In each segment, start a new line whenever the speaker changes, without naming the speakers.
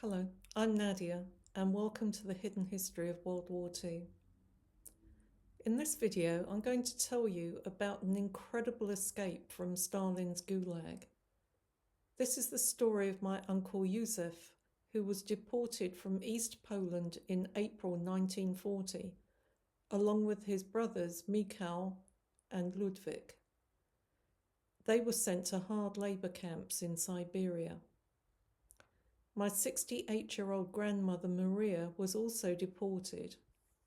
Hello, I'm Nadia, and welcome to the Hidden History of World War II. In this video, I'm going to tell you about an incredible escape from Stalin's Gulag. This is the story of my uncle Józef, who was deported from East Poland in April 1940, along with his brothers Mikas and Ludwik. They were sent to hard labor camps in Siberia. My 68-year-old grandmother Maria was also deported,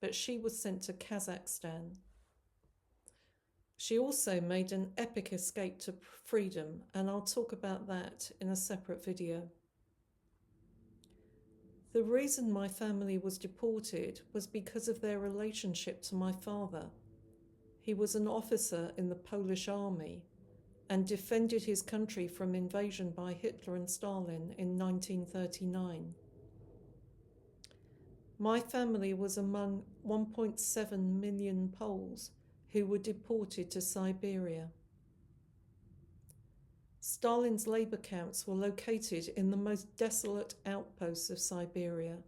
but she was sent to Kazakhstan. She also made an epic escape to freedom, and I'll talk about that in a separate video. The reason my family was deported was because of their relationship to my father. He was an officer in the Polish army and defended his country from invasion by Hitler and Stalin in 1939. My family was among 1.7 million Poles who were deported to Siberia. Stalin's labor camps were located in the most desolate outposts of Siberia,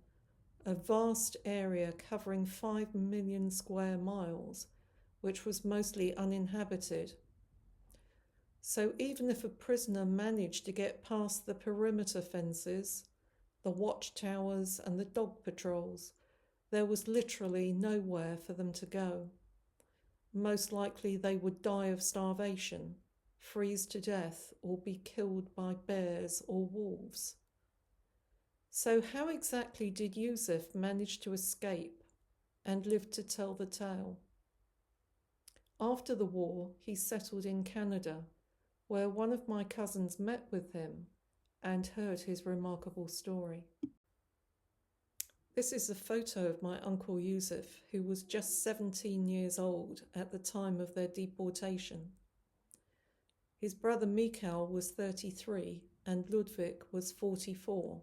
a vast area covering 5 million square miles, which was mostly uninhabited. So even if a prisoner managed to get past the perimeter fences, the watchtowers and the dog patrols, there was literally nowhere for them to go. Most likely they would die of starvation, freeze to death, or be killed by bears or wolves. So how exactly did Józef manage to escape and live to tell the tale? After the war, he settled in Canada, where one of my cousins met with him and heard his remarkable story. This is a photo of my uncle Józef, who was just 17 years old at the time of their deportation. His brother Mikas was 33 and Ludwik was 44.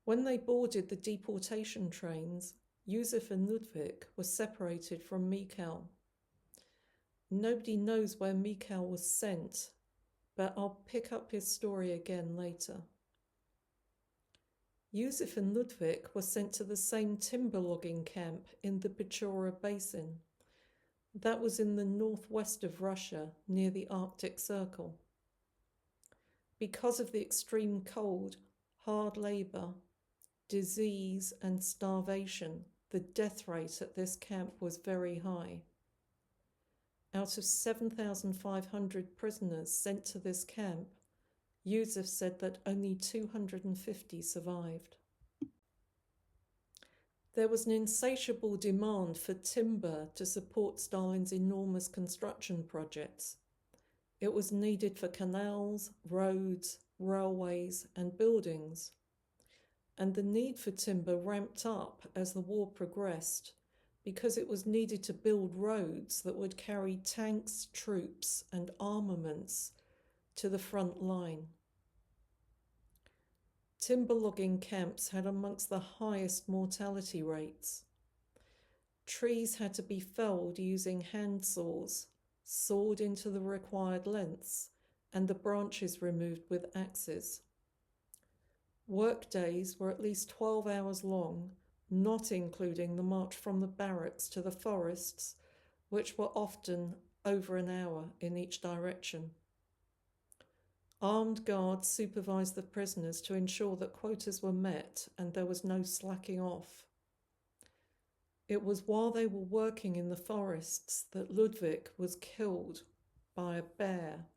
When they boarded the deportation trains, Józef and Ludwik were separated from Mikas. Nobody knows where Mikas was sent, but I'll pick up his story again later. Józef and Ludwik were sent to the same timber logging camp in the Pechora Basin. That was in the northwest of Russia, near the Arctic Circle. Because of the extreme cold, hard labor, disease, and starvation, the death rate at this camp was very high. Out of 7,500 prisoners sent to this camp, Józef said that only 250 survived. There was an insatiable demand for timber to support Stalin's enormous construction projects. It was needed for canals, roads, railways, and buildings. And the need for timber ramped up as the war progressed, because it was needed to build roads that would carry tanks, troops, and armaments to the front line. Timber logging camps had amongst the highest mortality rates. Trees had to be felled using hand saws, sawed into the required lengths, and the branches removed with axes. Work days were at least 12 hours long, not including the march from the barracks to the forests, which were often over an hour in each direction. Armed guards supervised the prisoners to ensure that quotas were met and there was no slacking off. It was while they were working in the forests that Ludwik was killed by a bear.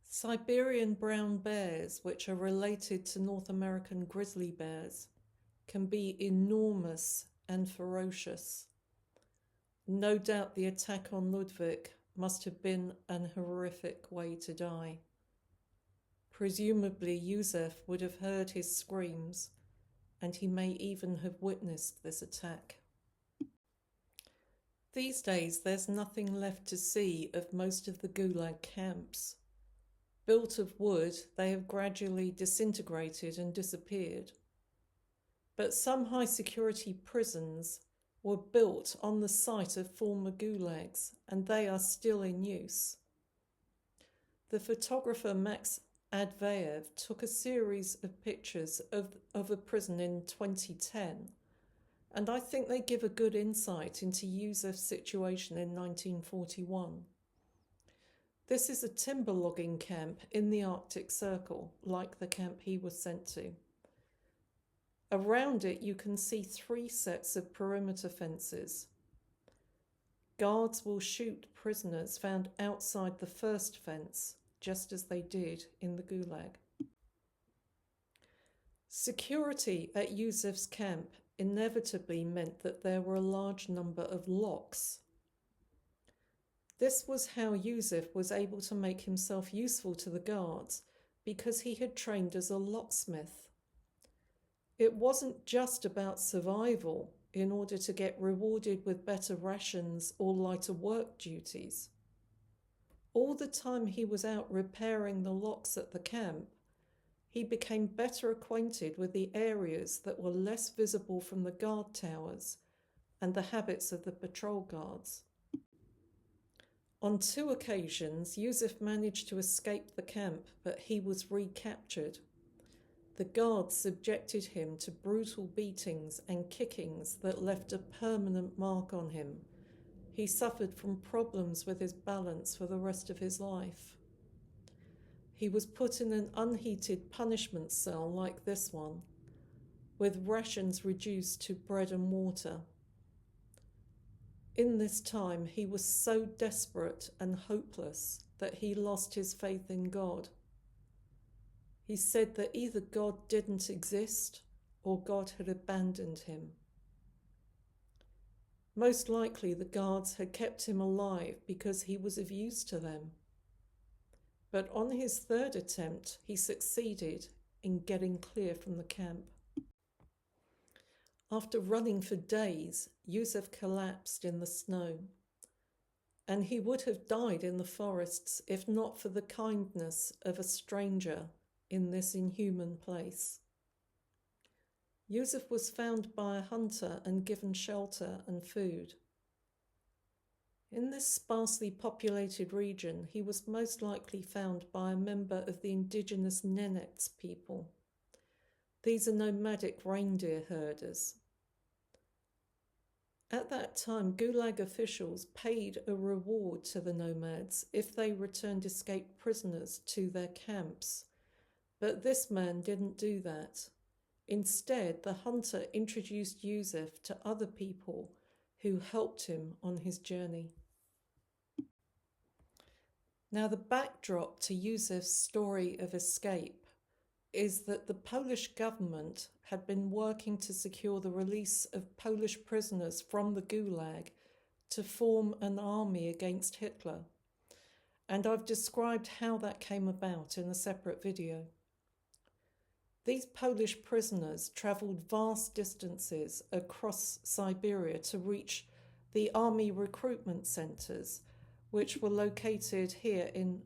Siberian brown bears, which are related to North American grizzly bears, can be enormous and ferocious. No doubt the attack on Ludwik must have been an horrific way to die. Presumably Józef would have heard his screams, and he may even have witnessed this attack. These days there's nothing left to see of most of the Gulag camps. Built of wood, they have gradually disintegrated and disappeared. But some high-security prisons were built on the site of former gulags, and they are still in use. The photographer Advayev took a series of pictures of a prison in 2010, and I think they give a good insight into Józef's situation in 1941. This is a timber logging camp in the Arctic Circle, like the camp he was sent to. Around it you can see 3 sets of perimeter fences. Guards will shoot prisoners found outside the first fence, just as they did in the Gulag. Security at Józef's camp inevitably meant that there were a large number of locks. This was how Józef was able to make himself useful to the guards, because he had trained as a locksmith. It wasn't just about survival in order to get rewarded with better rations or lighter work duties. All the time he was out repairing the locks at the camp, he became better acquainted with the areas that were less visible from the guard towers and the habits of the patrol guards. On 2 occasions, Józef managed to escape the camp, but he was recaptured. The guards subjected him to brutal beatings and kickings that left a permanent mark on him. He suffered from problems with his balance for the rest of his life. He was put in an unheated punishment cell like this one, with rations reduced to bread and water. In this time, he was so desperate and hopeless that he lost his faith in God. He said that either God didn't exist or God had abandoned him. Most likely the guards had kept him alive because he was of use to them. But on his 3rd attempt, he succeeded in getting clear from the camp. After running for days, Józef collapsed in the snow, and he would have died in the forests if not for the kindness of a stranger in this inhuman place. Józef was found by a hunter and given shelter and food. In this sparsely populated region, he was most likely found by a member of the indigenous Nenets people. These are nomadic reindeer herders. At that time, Gulag officials paid a reward to the nomads if they returned escaped prisoners to their camps. But this man didn't do that. Instead, the hunter introduced Józef to other people who helped him on his journey. Now, the backdrop to Józef's story of escape is that the Polish government had been working to secure the release of Polish prisoners from the Gulag to form an army against Hitler. And I've described how that came about in a separate video. These Polish prisoners travelled vast distances across Siberia to reach the army recruitment centres, which were located here in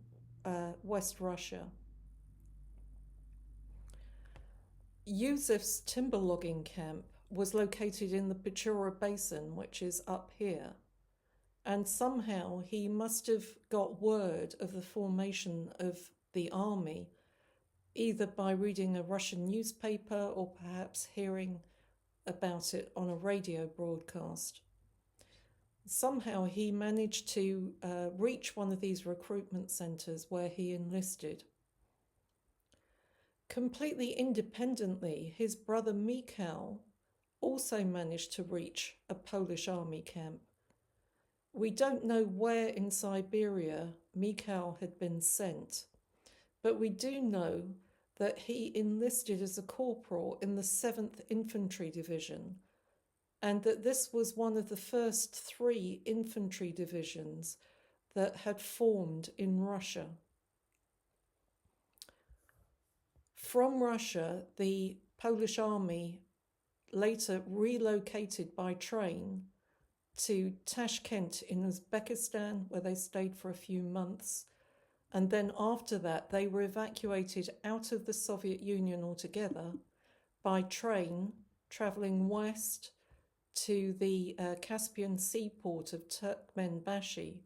West Russia. Józef's timber logging camp was located in the Pechora Basin, which is up here, and somehow he must have got word of the formation of the army, either by reading a Russian newspaper or perhaps hearing about it on a radio broadcast. Somehow he managed to reach one of these recruitment centres where he enlisted. Completely independently, his brother Mikas also managed to reach a Polish army camp. We don't know where in Siberia Mikas had been sent, but we do know that he enlisted as a corporal in the 7th Infantry Division, and that this was one of the first 3 infantry divisions that had formed in Russia. From Russia, the Polish army later relocated by train to Tashkent in Uzbekistan, where they stayed for a few months. And then after that, they were evacuated out of the Soviet Union altogether by train, travelling west to the Caspian seaport of Turkmenbashi.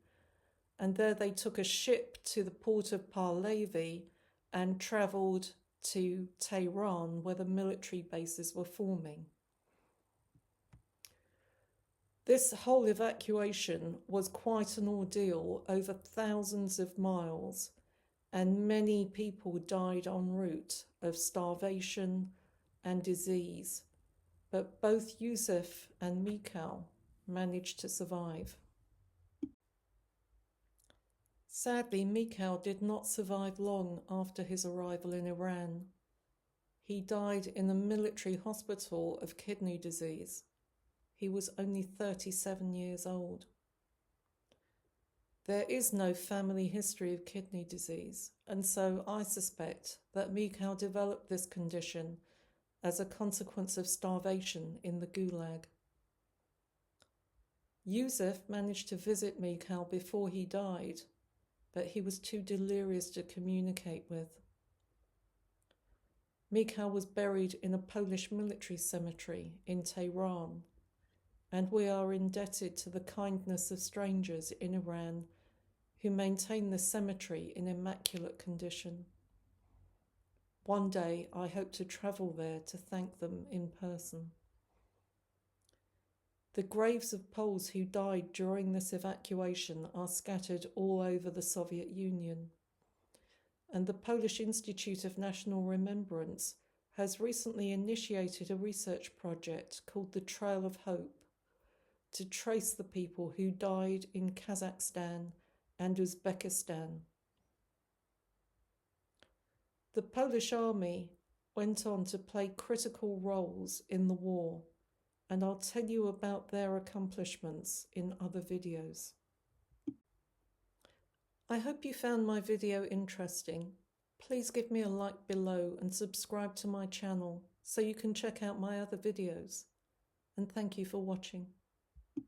And there they took a ship to the port of Parlavy and travelled to Tehran, where the military bases were forming. This whole evacuation was quite an ordeal over thousands of miles, and many people died en route of starvation and disease, but both Józef and Mikas managed to survive. Sadly, Mikas did not survive long after his arrival in Iran. He died in a military hospital of kidney disease. He was only 37 years old. There is no family history of kidney disease, and so I suspect that Mikas developed this condition as a consequence of starvation in the Gulag. Józef managed to visit Mikas before he died, but he was too delirious to communicate with. Mikas was buried in a Polish military cemetery in Tehran, and we are indebted to the kindness of strangers in Iran who maintain the cemetery in immaculate condition. One day I hope to travel there to thank them in person. The graves of Poles who died during this evacuation are scattered all over the Soviet Union, and the Polish Institute of National Remembrance has recently initiated a research project called the Trail of Hope to trace the people who died in Kazakhstan and Uzbekistan. The Polish army went on to play critical roles in the war, and I'll tell you about their accomplishments in other videos. I hope you found my video interesting. Please give me a like below and subscribe to my channel so you can check out my other videos. And thank you for watching.